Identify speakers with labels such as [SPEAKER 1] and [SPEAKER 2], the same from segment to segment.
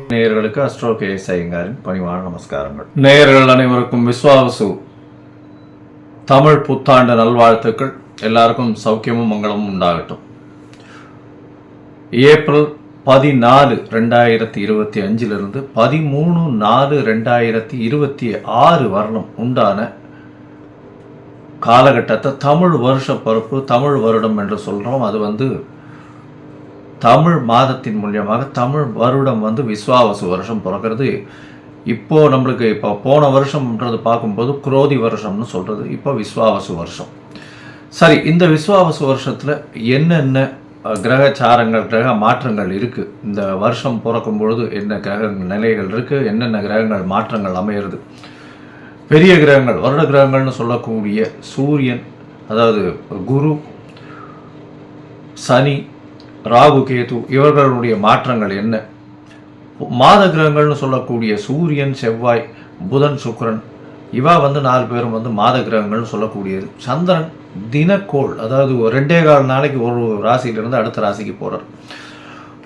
[SPEAKER 1] நேயர்களுக்கு astro KS ஐயங்காரின் பணிவான நமஸ்காரங்கள். நேயர்கள் அனைவருக்கும் விஸ்வாவசு தமிழ் புத்தாண்டு நல்வாழ்த்துக்கள். எல்லாருக்கும் சௌக்கியமும் மங்களமும் உண்டாகட்டும். ஏப்ரல் 14, 2025 13, 4, 2026 வருடம் உண்டான காலகட்டத்தை தமிழ் வருஷ பிறப்பு, தமிழ் வருடம் என்று சொல்கிறோம். அது தமிழ் மாதத்தின் மூலியமாக தமிழ் வருடம் விஸ்வாவசு வருஷம் பிறக்கிறது. இப்போது நம்மளுக்கு போன வருஷம்ன்றது பார்க்கும்போது குரோதி வருஷம்னு சொல்கிறது. இப்போ விஸ்வாவசு வருஷம். சரி, இந்த விஸ்வாவசு வருஷத்தில் என்னென்ன கிரகச்சாரங்கள், கிரக மாற்றங்கள் இருக்குது, இந்த வருஷம் பிறக்கும் பொழுது என்ன கிரக நிலைகள் இருக்குது, என்னென்ன கிரகங்கள் மாற்றங்கள் அமையிறது, பெரிய கிரகங்கள் வருட கிரகங்கள்னு சொல்லக்கூடிய சூரியன், அதாவது குரு, சனி, ராகு, கேது இவர்களுடைய மாற்றங்கள் என்ன, மாத கிரகங்கள்னு சொல்லக்கூடிய சூரியன், செவ்வாய், புதன், சுக்கிரன் இவா 4 பேரும் மாத கிரகங்கள்னு சொல்லக்கூடியது. சந்திரன் தினக்கோள், அதாவது 2.25 நாளைக்கு ஒரு ராசியிலிருந்து அடுத்த ராசிக்கு போகிறார்.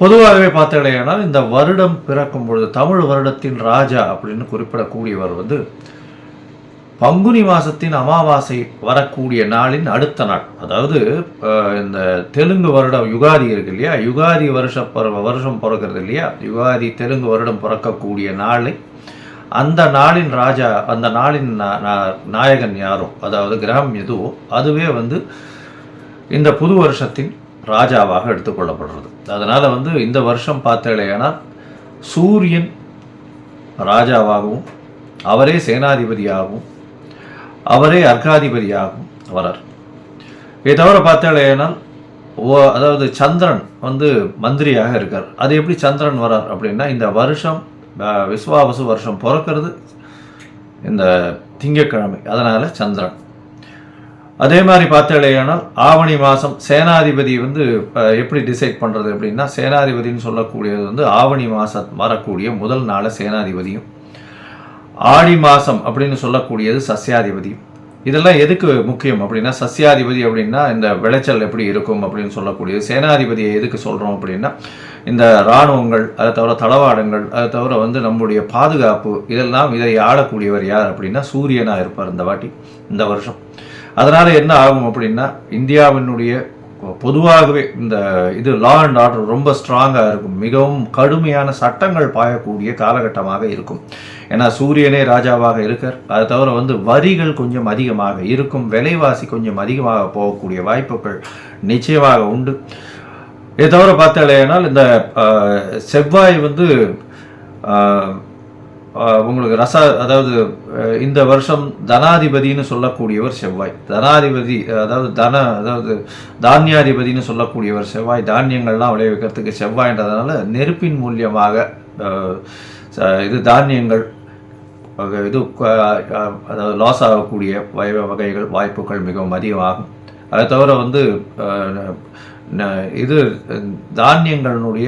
[SPEAKER 1] பொதுவாகவே பார்த்தீங்கன்னா இந்த வருடம் பிறக்கும் பொழுது தமிழ் வருடத்தின் ராஜா அப்படின்னு குறிப்பிடக்கூடியவர் பங்குனி மாதத்தின் அமாவாசை வரக்கூடிய நாளின் அடுத்த நாள், அதாவது இந்த தெலுங்கு வருடம் யுகாதி இருக்கு இல்லையா, யுகாதி வருஷம் பிறக்கிறது இல்லையா, யுகாதி தெலுங்கு வருடம் பிறக்கக்கூடிய நாளை அந்த நாளின் ராஜா, அந்த நாளின் நாயகன் யாரோ, அதாவது கிரகம் எதுவோ அதுவே இந்த புது வருஷத்தின் ராஜாவாக எடுத்துக்கொள்ளப்படுறது. அதனால் இந்த வருஷம் பார்த்தேன்னா சூரியன் ராஜாவாகவும் அவரே சேனாதிபதியாகவும் அவரே அர்க்காதிபதியாகவும் வரார். இதை தவிர பார்த்தேன்னா அதாவது சந்திரன் மந்திரியாக இருக்கார். அது எப்படி சந்திரன் வரார் அப்படின்னா, இந்த வருஷம் விஸ்வாவசு வருஷம் பிறக்கிறது இந்த திங்கட்கிழமை, அதனால் சந்திரன். அதே மாதிரி பார்த்தேன்னா ஆவணி மாதம் சேனாதிபதி எப்படி டிசைட் பண்ணுறது அப்படின்னா, சேனாதிபதினு சொல்லக்கூடியது ஆவணி மாதம் வரக்கூடிய முதல் நாள் சேனாதிபதியும், ஆடி மாதம் அப்படின்னு சொல்லக்கூடியது சஸ்யாதிபதியும். இதெல்லாம் எதுக்கு முக்கியம் அப்படின்னா, சஸ்யாதிபதி அப்படின்னா இந்த விளைச்சல் எப்படி இருக்கும் அப்படின்னு சொல்லக்கூடியது. சேனாதிபதியை எதுக்கு சொல்கிறோம் அப்படின்னா, இந்த இராணுவங்கள், அதை தவிர தளவாடங்கள், அதை தவிர நம்முடைய பாதுகாப்பு, இதெல்லாம் இதை ஆளக்கூடியவர் யார் அப்படின்னா சூரியனாக இருப்பார் இந்த வருஷம். அதனால் என்ன ஆகும் அப்படின்னா, இந்தியாவினுடைய பொதுவாகவே இந்த லா அண்ட் ஆர்டர் ரொம்ப ஸ்ட்ராங்காக இருக்கும். மிகவும் கடுமையான சட்டங்கள் பாயக்கூடிய காலகட்டமாக இருக்கும். ஏன்னா சூரியனே ராஜாவாக இருக்கார். அதை தவிர வரிகள் கொஞ்சம் அதிகமாக இருக்கும், விலைவாசி கொஞ்சம் அதிகமாக போகக்கூடிய வாய்ப்புகள் நிச்சயமாக உண்டு. இதை தவிர பார்த்தாலேனால் இந்த செவ்வாய் உங்களுக்கு அதாவது இந்த வருஷம் தனாதிபதினு சொல்லக்கூடியவர் செவ்வாய். தனாதிபதி அதாவது தானியாதிபதினு சொல்லக்கூடியவர் செவ்வாய். தானியங்கள்லாம் விளைவிக்கிறதுக்கு செவ்வாய்ன்றதுனால நெருப்பின் மூலியமாக இது தானியங்கள் அதாவது லாஸ் ஆகக்கூடிய வகைகள் வாய்ப்புகள் மிகவும் அதிகமாகும். அதை தவிர இது தானியங்களுடைய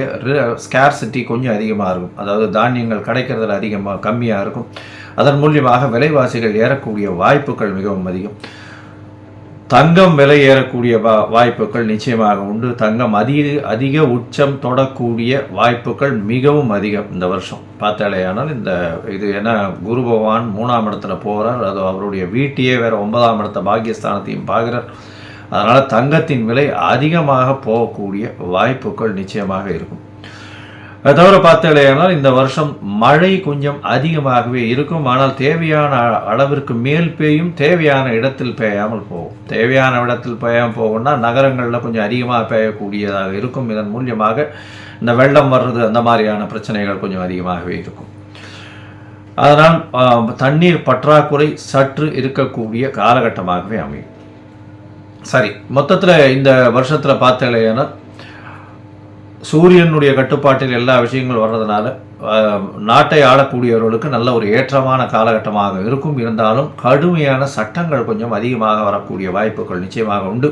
[SPEAKER 1] ஸ்கேர்சிட்டி கொஞ்சம் அதிகமாக இருக்கும். அதாவது தானியங்கள் கிடைக்கிறதுல கம்மியாக இருக்கும். அதன் மூலியமாக விலைவாசிகள் ஏறக்கூடிய வாய்ப்புகள் மிகவும் அதிகம். தங்கம் விலை ஏறக்கூடிய வாய்ப்புகள் நிச்சயமாக உண்டு. தங்கம் அதிக உச்சம் தொடக்கூடிய வாய்ப்புகள் மிகவும் அதிகம் இந்த வருஷம் பார்த்தாலேயானால். இது ஏன்னா குரு பகவான் 3ஆம் இடத்துல போகிறார். அது அவருடைய வீட்டையே வேறு 9ஆம் இடத்த பாக்கியஸ்தானத்தையும் பார்க்குறார். அதனால் தங்கத்தின் விலை அதிகமாக போகக்கூடிய வாய்ப்புகள் நிச்சயமாக இருக்கும். அதை தவிர பார்த்தேனால் இந்த வருஷம் மழை கொஞ்சம் அதிகமாகவே இருக்கும். ஆனால் தேவையான அளவிற்கு மேல் பெய்யும், தேவையான இடத்தில் பெய்யாமல் போகும். தேவையான இடத்தில் பெய்யாமல் போகும்னா நகரங்களில் கொஞ்சம் அதிகமாக பெய்யக்கூடியதாக இருக்கும். இதன் மூலியமாக இந்த வெள்ளம் வர்றது அந்த மாதிரியான பிரச்சனைகள் கொஞ்சம் அதிகமாகவே இருக்கும். அதனால் தண்ணீர் பற்றாக்குறை சற்று இருக்கக்கூடிய காலகட்டமாகவே அமையும். சரி, மொத்தத்தில் இந்த வருஷத்தில் பார்த்தேன்னா சூரியனுடைய கட்டுப்பாட்டில் எல்லா விஷயங்களும் வர்றதுனால நாட்டை ஆளக்கூடியவர்களுக்கு நல்ல ஒரு ஏற்றமான காலகட்டமாக இருக்கும். இருந்தாலும் கடுமையான சட்டங்கள் கொஞ்சம் அதிகமாக வரக்கூடிய வாய்ப்புகள் நிச்சயமாக உண்டு.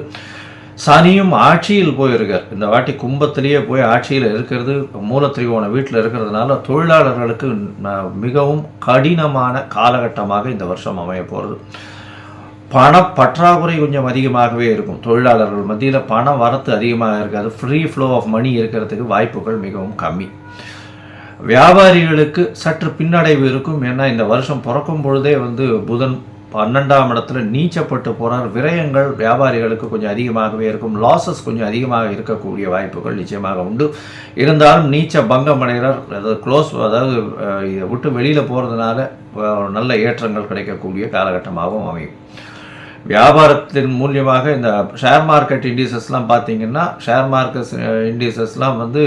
[SPEAKER 1] சனியும் ஆட்சியில் போயிருக்கார். இந்த வாட்டி கும்பத்திலேயே போய் ஆட்சியில் இருக்கிறது, மூலத்திரிகோண வீட்டில் இருக்கிறதுனால தொழிலாளர்களுக்கு மிகவும் கடினமான காலகட்டமாக இந்த வருஷம் அமைய போகிறது. பண பற்றாக்குறை கொஞ்சம் அதிகமாகவே இருக்கும். தொழிலாளர்கள் மத்தியில் பண வரத்து அதிகமாக இருக்காது. ஃப்ரீ ஃப்ளோ ஆஃப் மணி இருக்கிறதுக்கு வாய்ப்புகள் மிகவும் கம்மி. வியாபாரிகளுக்கு சற்று பின்னடைவு இருக்கும். ஏன்னா இந்த வருஷம் பிறக்கும் பொழுதே வந்து புதன் 12ஆம் இடத்துல நீச்சப்பட்டு போகிறார். விரயங்கள் வியாபாரிகளுக்கு கொஞ்சம் அதிகமாகவே இருக்கும். லாசஸ் கொஞ்சம் அதிகமாக இருக்கக்கூடிய வாய்ப்புகள் நிச்சயமாக உண்டு. இருந்தாலும் நீச்ச பங்கம் அடைகிறார். அதாவது அதாவது இதை விட்டு வெளியில் போகிறதுனால நல்ல ஏற்றங்கள் கிடைக்கக்கூடிய காலகட்டமாகவும் அமையும். வியாபாரத்தின் மூலியமாக இந்த ஷேர் மார்க்கெட் இண்டிசஸ்லாம் பார்த்தீங்கன்னா, ஷேர் மார்க்கெட் இண்டிசஸ்லாம் வந்து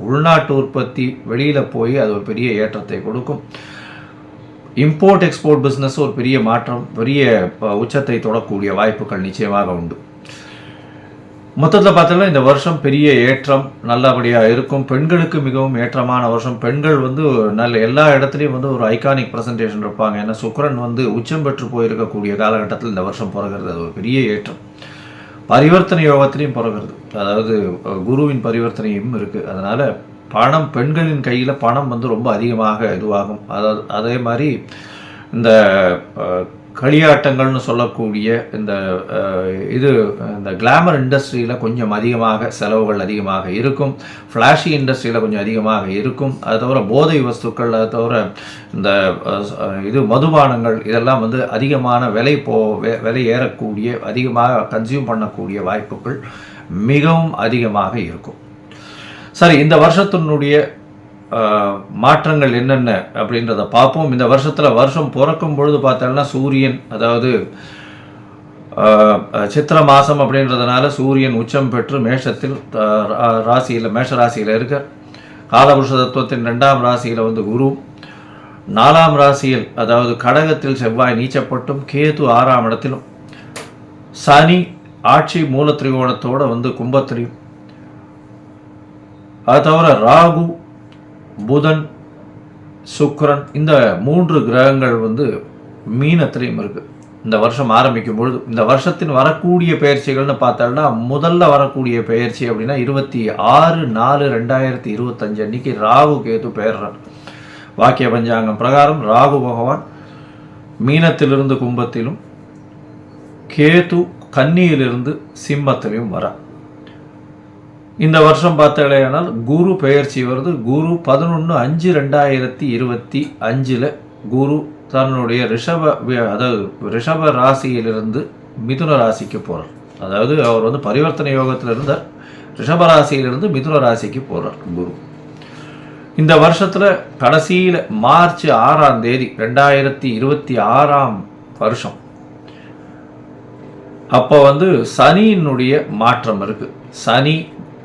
[SPEAKER 1] உள்நாட்டு உற்பத்தி வெளியில் போய் அது ஒரு பெரிய ஏற்றத்தை கொடுக்கும். இம்போர்ட் எக்ஸ்போர்ட் பிஸ்னஸ் ஒரு பெரிய மாற்றம், பெரிய உச்சத்தை தொடக்கூடிய வாய்ப்புகள் நிச்சயமாக உண்டு. மொத்தத்தில் பார்த்தோம்னா இந்த வருஷம் பெரிய ஏற்றம் நல்லபடியாக இருக்கும். பெண்களுக்கு மிகவும் ஏற்றமான வருஷம். பெண்கள் வந்து நல்ல எல்லா இடத்துலையும் வந்து ஒரு ஐகானிக் ப்ரெசன்டேஷன் இருப்பாங்க. ஏன்னா சுக்கிரன் வந்து உச்சம் பெற்று போயிருக்கக்கூடிய காலகட்டத்தில் இந்த வருஷம் பிறகுறது அது ஒரு பெரிய ஏற்றம். பரிவர்த்தனை யோகத்திலையும் பிறகுறது, அதாவது குருவின் பரிவர்த்தனையும் இருக்குது. அதனால் பணம், பெண்களின் கையில் பணம் வந்து ரொம்ப அதிகமாக இதுவாகும். அதாவது அதே மாதிரி இந்த களியாட்டங்கள்னு சொல்லக்கூடிய இந்த கிளாமர் இண்டஸ்ட்ரியில் கொஞ்சம் அதிகமாக செலவுகள் அதிகமாக இருக்கும். ஃப்ளாஷி இண்டஸ்ட்ரியில் கொஞ்சம் அதிகமாக இருக்கும். அது தவிர போதை வஸ்துக்கள், அது தவிர இந்த மதுபானங்கள் இதெல்லாம் வந்து அதிகமான விலை ஏறக்கூடிய, அதிகமாக கன்சியூம் பண்ணக்கூடிய வாய்ப்புகள் மிகவும் அதிகமாக இருக்கும். சரி, இந்த வருஷத்தினுடைய மாற்றங்கள் என்னென்ன அப்படின்றத பார்ப்போம். இந்த வருஷம் பிறக்கும் பொழுது பார்த்தோம்னா சூரியன், அதாவது சித்திர மாதம் அப்படின்றதுனால சூரியன் உச்சம் பெற்று மேஷத்தில் மேஷ ராசியில் இருக்கார். காலபுருஷ தத்துவத்தின் 2ஆம் ராசியில் வந்து குரு, 4ஆம் ராசியில் அதாவது கடகத்தில் செவ்வாய் நீச்சப்பட்டும், கேது 6ஆம் இடத்திலும், சனி ஆட்சி மூல திரிகோணத்தோடு வந்து கும்பத்திலையும், அது தவிர ராகு, புதன், சுக்கிரன் இந்த 3 கிரகங்கள் வந்து மீனத்திலையும் இருக்குது. இந்த வருஷம் ஆரம்பிக்கும் பொழுது இந்த வருஷத்தின் வரக்கூடிய பயிற்சிகள்னு பார்த்தோம்னா, முதல்ல வரக்கூடிய பயிற்சி அப்படின்னா 26/4/2025 அன்னைக்கு ராகு கேது பெயர்றார். வாக்கிய பஞ்சாங்கம் பிரகாரம் ராகு பகவான் மீனத்திலிருந்து கும்பத்திலும், கேது கன்னியிலிருந்து சிம்மத்திலையும் வர. இந்த வருஷம் பார்த்தாலேயானால் குரு பெயர்ச்சி வருது. குரு 11/5/2025 குரு தன்னுடைய ரிஷப ராசியிலிருந்து மிதுன ராசிக்கு போகிறார். அதாவது அவர் வந்து பரிவர்த்தனை யோகத்தில் இருந்தார். ரிஷப ராசியிலிருந்து மிதுன ராசிக்கு போகிறார் குரு. இந்த வருஷத்தில் கடைசியில் மார்ச் 6ஆம் தேதி 2026ஆம் வருஷம் அப்போ வந்து சனியினுடைய மாற்றம் இருக்குது. சனி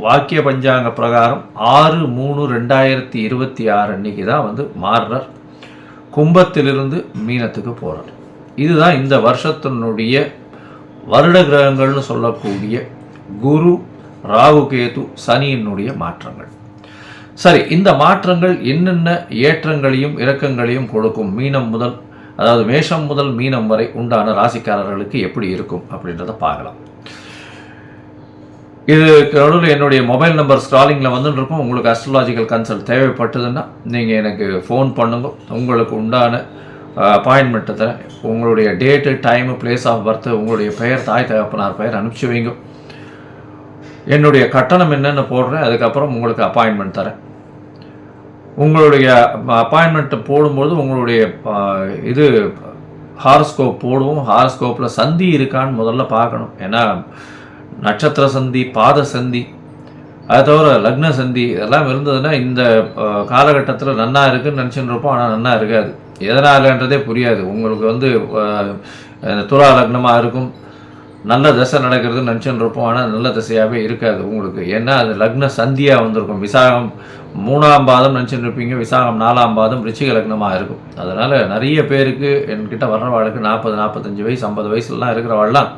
[SPEAKER 1] வாக்கிய பஞ்சாங்க பிரகாரம் 6/3/2026 அன்னைக்கு தான் வந்து மாறுறார். கும்பத்திலிருந்து மீனத்துக்கு போகிறார். இதுதான் இந்த வருஷத்தினுடைய வருட கிரகங்கள்னு சொல்லக்கூடிய குரு, ராகு, கேது, சனியினுடைய மாற்றங்கள். சரி, இந்த மாற்றங்கள் என்னென்ன ஏற்றங்களையும் இறக்கங்களையும் கொடுக்கும்? அதாவது மேஷம் முதல் மீனம் வரை உண்டான ராசிக்காரர்களுக்கு எப்படி இருக்கும் அப்படின்றத பார்க்கலாம். இது நடுவில் என்னுடைய மொபைல் நம்பர் ஸ்க்ராலிங்கில் வந்துட்டு இருக்கும். உங்களுக்கு அஸ்ட்ராலாஜிக்கல் கன்சல்ட் தேவைப்பட்டதுன்னா நீங்கள் எனக்கு ஃபோன் பண்ணுங்க. உங்களுக்கு உண்டான அப்பாயின்மெண்ட்டை தரேன். உங்களுடைய date, time, place of birth, உங்களுடைய பெயர், தாய் தகப்பனார் பெயர் அனுப்பிச்சி வைங்க. என்னுடைய கட்டணம் என்னென்னு போடுறேன். அதுக்கப்புறம் உங்களுக்கு அப்பாயின்மெண்ட் தரேன். உங்களுடைய அப்பாயின்மெண்ட்டை போடும்போது உங்களுடைய ஹாரஸ்கோப் போடுவோம். ஹாரஸ்கோப்பில் சந்தி இருக்கான்னு முதல்ல பார்க்கணும். ஏன்னா நட்சத்திர சந்தி, பாத சந்தி, அதை தவிர லக்ன சந்தி இதெல்லாம் இருந்ததுன்னா இந்த காலகட்டத்தில் நன்னா இருக்குன்னு நினச்சின்னு இருப்போம். ஆனால் நன்னா இருக்காது. எதனாலன்றதே புரியாது. உங்களுக்கு வந்து துலா லக்னமாக இருக்கும், நல்ல தசை நடக்கிறதுன்னு நினச்சின்னு இருப்போம். ஆனால் நல்ல தசையாகவே இருக்காது உங்களுக்கு. ஏன்னா அது லக்ன சந்தியாக வந்திருக்கும். விசாகம் 3ஆம் பாதம் நினச்சின்னு இருப்பீங்க, விசாகம் 4ஆம் பாதம் ரிச்சிக லக்னமாக இருக்கும். அதனால் நிறைய பேருக்கு என்கிட்ட வர்றவாளுக்கு 40, 45 வயசு, 50 வயசுலாம் இருக்கிறவாள்லாம்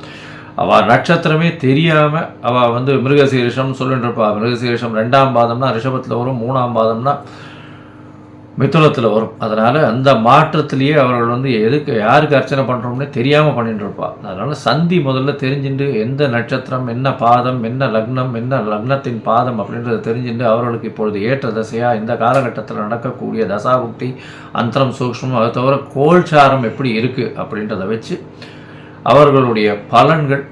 [SPEAKER 1] அவள் நட்சத்திரமே தெரியாமல் அவள் வந்து மிருகசீரிஷம்னு சொல்லிட்டு இருப்பாள். மிருகசீரிஷம் 2ஆம் பாதம்னா ரிஷபத்தில் வரும், 3ஆம் பாதம்னா மிதுனத்தில் வரும். அதனால் அந்த மாற்றத்திலேயே அவர்கள் வந்து யாருக்கு அர்ச்சனை பண்ணுறோம்னே தெரியாமல் பண்ணிட்டு இருப்பாள். அதனால் சந்தி முதல்ல தெரிஞ்சுட்டு எந்த நட்சத்திரம், என்ன பாதம், என்ன லக்னம், என்ன லக்னத்தின் பாதம் அப்படின்றத தெரிஞ்சுட்டு அவர்களுக்கு இப்பொழுது ஏற்ற தசையாக இந்த காலகட்டத்தில் நடக்கக்கூடிய தசாபுக்தி, அந்தரம், சூக்ஷ்மம், அதை தவிர கோல்சாரம் எப்படி இருக்குது அப்படின்றத வச்சு அவர்களுடைய பலன்கள்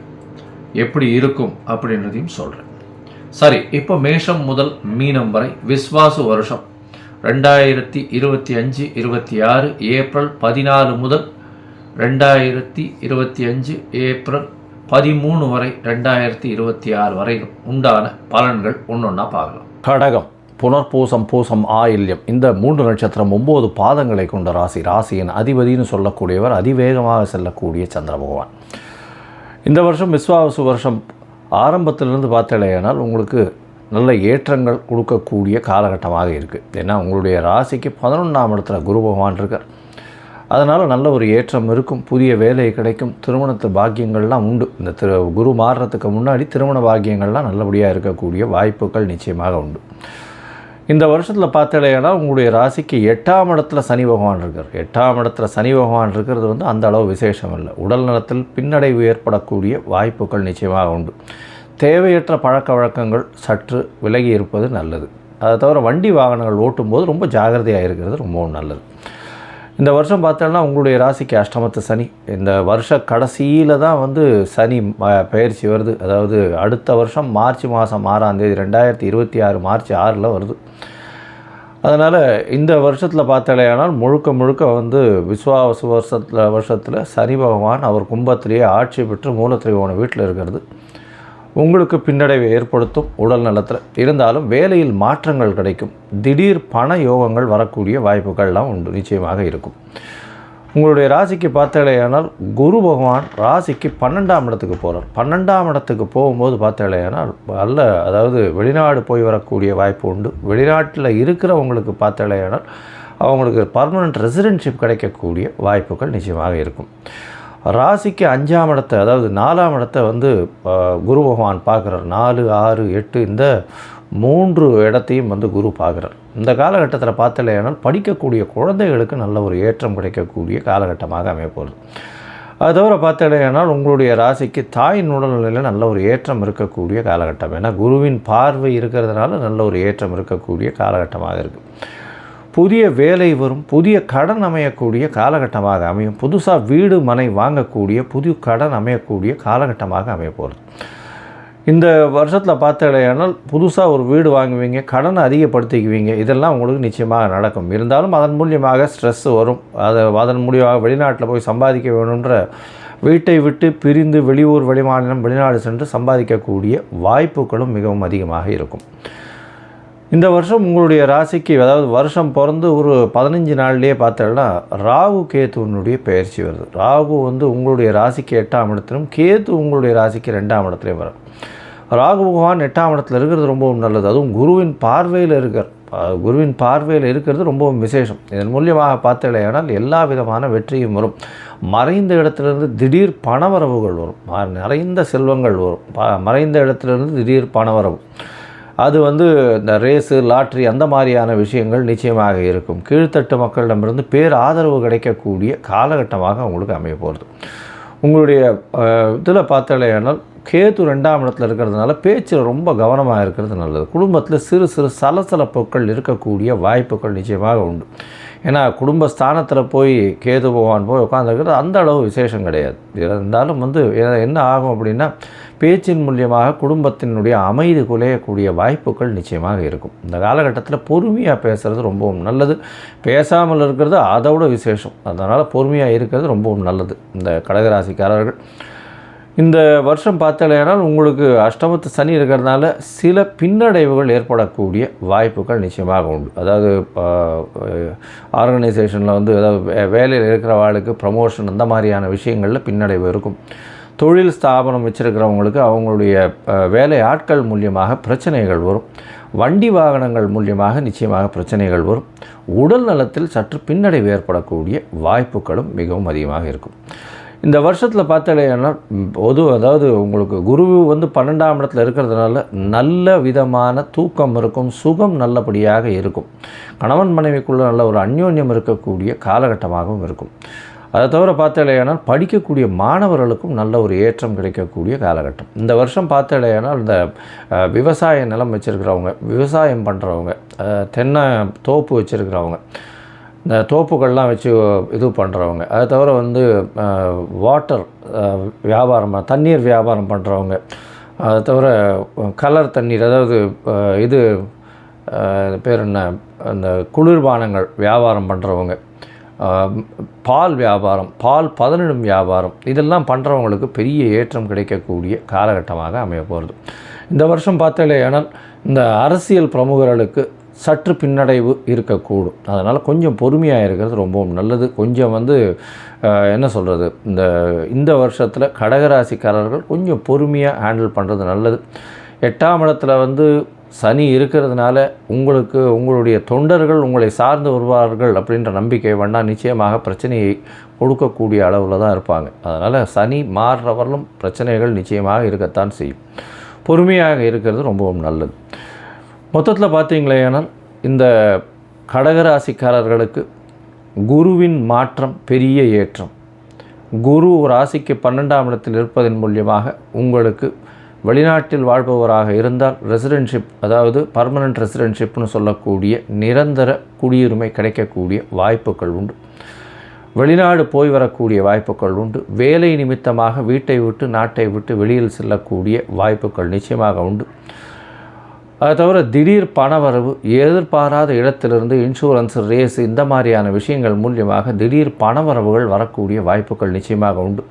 [SPEAKER 1] எப்படி இருக்கும் அப்படின்றதையும் சொல்கிறேன். சரி, இப்போ மேஷம் முதல் மீனம் வரை விஸ்வாசு வருஷம் 2025-26 ஏப்ரல் 14 முதல் 2025 ஏப்ரல் 13 வரை 2026 வரை உண்டான பலன்கள் ஒன்றொன்னா பார்க்கலாம்.
[SPEAKER 2] கடகம், புனர்பூசம், பூசம், ஆயில்யம் இந்த 3 நட்சத்திரம் 9 பாதங்களை கொண்ட ராசி. ராசியின் அதிபதினு சொல்லக்கூடியவர் அதிவேகமாக செல்லக்கூடிய சந்திர பகவான். இந்த வருஷம் விஸ்வாசு வருஷம் ஆரம்பத்திலிருந்து பார்த்தேனால் உங்களுக்கு நல்ல ஏற்றங்கள் கொடுக்கக்கூடிய காலகட்டமாக இருக்குது. ஏன்னா உங்களுடைய ராசிக்கு 11ஆம் இடத்துல குரு பகவான் இருக்கார். அதனால் நல்ல ஒரு ஏற்றம் இருக்கும், புதிய வேலை கிடைக்கும், திருமணத்து பாக்கியங்கள்லாம் உண்டு. இந்த குரு மாறுறதுக்கு முன்னாடி திருமண பாக்கியங்கள்லாம் நல்லபடியாக இருக்கக்கூடிய வாய்ப்புகள் நிச்சயமாக உண்டு. இந்த வருஷத்தில் பார்த்தேன்னா உங்களுடைய ராசிக்கு 8ஆம் இடத்துல சனி பகவான் இருக்கார். 8ஆம் இடத்துல சனி பகவான் இருக்கிறது வந்து அந்த அளவு விசேஷம் இல்லை. உடல் நலத்தில் பின்னடைவு ஏற்படக்கூடிய வாய்ப்புகள் நிச்சயமாக உண்டு. தேவையற்ற பழக்க வழக்கங்கள் சற்று விலகி இருப்பது நல்லது. அதை தவிர வண்டி வாகனங்கள் ஓட்டும்போது ரொம்ப ஜாகிரதையாக இருக்கிறது ரொம்பவும் நல்லது. இந்த வருஷம் பார்த்தோன்னா உங்களுடைய ராசிக்கு அஷ்டமத்து சனி. இந்த வருஷ கடைசியில் தான் வந்து சனி பயிற்சி வருது. அதாவது அடுத்த வருஷம் மார்ச் மாதம் 6ஆம் தேதி 2026 மார்ச் 6 வருது. அதனால் இந்த வருஷத்தில் பார்த்தாலேயானால் முழுக்க வந்து விஸ்வாச வருஷத்தில் சனி பகவான் அவர் கும்பத்திலேயே ஆட்சி பெற்று மூலத்திரிகோண வீட்டில் இருக்கிறது உங்களுக்கு பின்னடைவை ஏற்படுத்தும் உடல் நலத்தில். இருந்தாலும் வேலையில் மாற்றங்கள் கிடைக்கும், திடீர் பண யோகங்கள் வரக்கூடிய வாய்ப்புகள்லாம் உண்டு, நிச்சயமாக இருக்கும். உங்களுடைய ராசிக்கு பார்த்தாலேயானால் குரு பகவான் ராசிக்கு 12ஆம் இடத்துக்கு போகிறார். 12ஆம் இடத்துக்கு போகும்போது பார்த்தாலேயானால் அதாவது வெளிநாடு போய் வரக்கூடிய வாய்ப்பு உண்டு. வெளிநாட்டில் இருக்கிறவங்களுக்கு பார்த்தாலேயானால் அவங்களுக்கு பர்மனெண்ட் ரெசிடென்ஷிப் கிடைக்கக்கூடிய வாய்ப்புகள் நிச்சயமாக இருக்கும். ராசிக்கு 5ஆம் இடத்தை அதாவது 4ஆம் இடத்தை வந்து குரு பகவான் பார்க்குறார். 4, 6, 8 இந்த 3 இடத்தையும் வந்து குரு பார்க்குறார். இந்த காலகட்டத்தில் பார்த்தலையானால் படிக்கக்கூடிய குழந்தைகளுக்கு நல்ல ஒரு ஏற்றம் கிடைக்கக்கூடிய காலகட்டமாக அமையப்போகுது. அது தவிர பார்த்தலையானால் உங்களுடைய ராசிக்கு தாயின் உடல்நிலையில் நல்ல ஒரு ஏற்றம் இருக்கக்கூடிய காலகட்டம். ஏன்னா குருவின் பார்வை இருக்கிறதுனால நல்ல ஒரு ஏற்றம் இருக்கக்கூடிய காலகட்டமாக இருக்குது. புதிய வேலை வரும், புதிய கடன் அமையக்கூடிய காலகட்டமாக அமையும். புதுசாக வீடு மனை வாங்கக்கூடிய புதிய கடன் அமையக்கூடிய காலகட்டமாக அமையப்போகிறது. இந்த வருஷத்தில் பார்த்தடையானால் புதுசாக ஒரு வீடு வாங்குவீங்க, கடனை அதிகப்படுத்திக்குவீங்க, இதெல்லாம் உங்களுக்கு நிச்சயமாக நடக்கும். இருந்தாலும் அதன் மூலியமாக ஸ்ட்ரெஸ் வரும். அதன் மூலியமாக வெளிநாட்டில் போய் சம்பாதிக்க வேணுன்ற வீட்டை விட்டு பிரிந்து வெளியூர் வெளிமாநிலம் வெளிநாடு சென்று சம்பாதிக்கக்கூடிய வாய்ப்புகளும் மிகவும் அதிகமாக இருக்கும். இந்த வருஷம் உங்களுடைய ராசிக்கு அதாவது வருஷம் பிறந்து ஒரு 15 நாள்லேயே பார்த்தோன்னா ராகு கேத்துனுடைய பயிற்சி வருது. ராகு வந்து உங்களுடைய ராசிக்கு 8ஆம் இடத்திலும் கேத்து உங்களுடைய ராசிக்கு 2ஆம் இடத்துலையும் வரும். ராகு பகவான் 8ஆம் இடத்துல இருக்கிறது ரொம்பவும் நல்லது. அதுவும் குருவின் பார்வையில் இருக்கிறது ரொம்பவும் விசேஷம். இதன் மூலியமாக பார்த்தலையானால் எல்லா விதமான வெற்றியும் வரும். மறைந்த இடத்துலேருந்து திடீர் பணவரவுகள் வரும், நிறைந்த செல்வங்கள் வரும். மறைந்த இடத்துலேருந்து திடீர் பணவரவு அது வந்து இந்த ரேஸு லாட்ரி அந்த மாதிரியான விஷயங்கள் நிச்சயமாக இருக்கும். கீழ்த்தட்டு மக்களிடமிருந்து பேர் ஆதரவு கிடைக்கக்கூடிய காலகட்டமாக உங்களுக்கு அமைய போகிறது. உங்களுடைய இதில் பார்த்தாலேயானால் கேத்து 2ஆம் இடத்துல இருக்கிறதுனால பேச்சில் ரொம்ப கவனமாக இருக்கிறது நல்லது. குடும்பத்தில் சிறு சிறு சலசலப்புகள் இருக்கக்கூடிய வாய்ப்புகள் நிச்சயமாக உண்டு. ஏன்னா குடும்பஸ்தானத்தில் போய் கேது பகவான் போய் உட்காந்துருக்கிறது அந்த அளவு விசேஷம் கிடையாது. இருந்தாலும் வந்து என்ன ஆகும் அப்படின்னா பேச்சின் மூலியமாக குடும்பத்தினுடைய அமைதி குலையக்கூடிய வாய்ப்புகள் நிச்சயமாக இருக்கும். இந்த காலகட்டத்தில் பொறுமையாக பேசுகிறது ரொம்பவும் நல்லது. பேசாமல் இருக்கிறது அதோட விசேஷம். அதனால் பொறுமையாக இருக்கிறது ரொம்பவும் நல்லது. இந்த கடகராசிக்காரர்கள் இந்த வருஷம் பார்த்தாலேனால் உங்களுக்கு அஷ்டமத்து சனி இருக்கிறதுனால சில பின்னடைவுகள் ஏற்படக்கூடிய வாய்ப்புகள் நிச்சயமாக உண்டு. அதாவது ஆர்கனைசேஷனில் வந்து அதாவது வேலையில் இருக்கிறவாளுக்கு ப்ரமோஷன் அந்த மாதிரியான விஷயங்களில் பின்னடைவு இருக்கும். தொழில் ஸ்தாபனம் வச்சுருக்கிறவங்களுக்கு அவங்களுடைய வேலை ஆட்கள் மூலியமாக பிரச்சனைகள் வரும். வண்டி வாகனங்கள் மூலியமாக நிச்சயமாக பிரச்சனைகள் வரும். உடல் நலத்தில் சற்று பின்னடைவு ஏற்படக்கூடிய வாய்ப்புகளும் மிகவும் அதிகமாக இருக்கும். இந்த வருஷத்தில் பார்த்தாலேன்னா அதாவது உங்களுக்கு குரு வந்து 12ஆம் இடத்துல இருக்கிறதுனால நல்ல விதமான தூக்கம் இருக்கும், சுகம் நல்லபடியாக இருக்கும். கணவன் மனைவிக்குள்ள நல்ல ஒரு அந்யோன்யம் இருக்கக்கூடிய காலகட்டமாகவும் இருக்கும். அதை தவிர பார்த்தாலேயானால் படிக்கக்கூடிய மாணவர்களுக்கும் நல்ல ஒரு ஏற்றம் கிடைக்கக்கூடிய காலகட்டம். இந்த வருஷம் பார்த்தாலேயானால் இந்த விவசாய நிலம் வச்சுருக்கிறவங்க, விவசாயம் பண்ணுறவங்க, தென்னை தோப்பு வச்சுருக்கிறவங்க, இந்த தோப்புகள்லாம் வச்சு இது பண்ணுறவங்க, அதை தவிர வந்து வாட்டர் வியாபாரம், தண்ணீர் வியாபாரம் பண்ணுறவங்க, அதை தவிர கலர் தண்ணீர், அதாவது இது பேர் என்ன, அந்த குளிர்பானங்கள் வியாபாரம் பண்ணுறவங்க, பால் வியாபாரம், பால் பதனிடும் வியாபாரம், இதெல்லாம் பண்ணுறவங்களுக்கு பெரிய ஏற்றம் கிடைக்கக்கூடிய காலகட்டமாக அமைய போகிறது. இந்த வருஷம் பார்த்தாலேயானால் இந்த அரசியல் பிரமுகர்களுக்கு சற்று பின்னடைவு இருக்கக்கூடும். அதனால் கொஞ்சம் பொறுமையாக இருக்கிறது ரொம்பவும் நல்லது. கொஞ்சம் வந்து என்ன சொல்கிறது, இந்த வருஷத்தில் கடகராசிக்காரர்கள் கொஞ்சம் பொறுமையாக ஹேண்டில் பண்ணுறது நல்லது. 8ஆம் இடத்துல வந்து சனி இருக்கிறதுனால உங்களுக்கு உங்களுடைய தொண்டர்கள் உங்களை சார்ந்து வருவார்கள் அப்படின்ற நம்பிக்கை வேண்டாம். நிச்சயமாக பிரச்சனையை கொடுக்கக்கூடிய அளவில் தான் இருப்பாங்க. அதனால் சனி மாறுறவர்களும் பிரச்சனைகள் நிச்சயமாக இருக்கத்தான் செய்யும். பொறுமையாக இருக்கிறது ரொம்பவும் நல்லது. மொத்தத்தில் பார்த்தீங்களேனால் இந்த கடகராசிக்காரர்களுக்கு குருவின் மாற்றம் பெரிய ஏற்றம். குரு ராசிக்கு 12ஆம் இடத்தில் இருப்பதன் மூலியமாக உங்களுக்கு வெளிநாட்டில் வாழ்பவராக இருந்தால் ரெசிடென்ஷிப், அதாவது பர்மனெண்ட் ரெசிடென்ஷிப்னு சொல்லக்கூடிய நிரந்தர குடியுரிமை கிடைக்கக்கூடிய வாய்ப்புகள் உண்டு. வெளிநாடு போய் வரக்கூடிய வாய்ப்புகள் உண்டு. வேலை நிமித்தமாக வீட்டை விட்டு நாட்டை விட்டு வெளியில் செல்லக்கூடிய வாய்ப்புகள் நிச்சயமாக உண்டு. அதை தவிர திடீர் பணவரவு, எதிர்பாராத இடத்திலிருந்து இன்சூரன்ஸ், ரேஸ், இந்த மாதிரியான விஷயங்கள் மூலியமாக திடீர் பணவரவுகள் வரக்கூடிய வாய்ப்புகள் நிச்சயமாக உண்டு.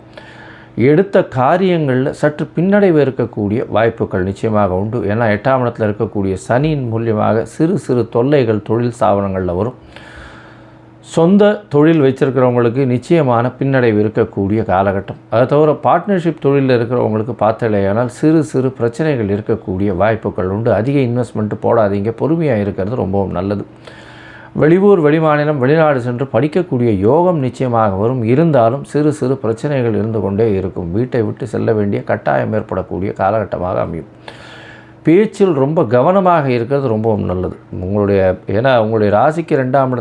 [SPEAKER 2] எடுத்த காரியங்களில் சற்று பின்னடைவு இருக்கக்கூடிய வாய்ப்புகள் நிச்சயமாக உண்டு. ஏன்னா 8ஆம் இடத்தில் இருக்கக்கூடிய சனியின் மூலியமாக சிறு சிறு தொல்லைகள் தொழில் ஸ்தாபனங்களில் வரும். சொந்த தொழில் வச்சிருக்கிறவங்களுக்கு நிச்சயமான பின்னடைவு இருக்கக்கூடிய காலகட்டம். அதை தவிர பார்ட்னர்ஷிப் தொழிலில் இருக்கிறவங்களுக்கு பார்த்தாலேயானால் சிறு சிறு பிரச்சனைகள் இருக்கக்கூடிய வாய்ப்புகள் உண்டு. அதிக இன்வெஸ்ட்மெண்ட்டு போடாதீங்க, பொறுமையாக இருக்கிறது ரொம்பவும் நல்லது. வெளியூர், வெளிமாநிலம், வெளிநாடு சென்று படிக்கக்கூடிய யோகம் நிச்சயமாக வரும். இருந்தாலும் சிறு சிறு பிரச்சனைகள் இருந்து கொண்டே இருக்கும். வீட்டை விட்டு செல்ல வேண்டிய கட்டாயம் ஏற்படக்கூடிய காலகட்டமாக அமையும். பேச்சில் ரொம்ப கவனமாக இருக்கிறது ரொம்பவும் நல்லது. ஏன்னா உங்களுடைய ராசிக்கு 2ஆம்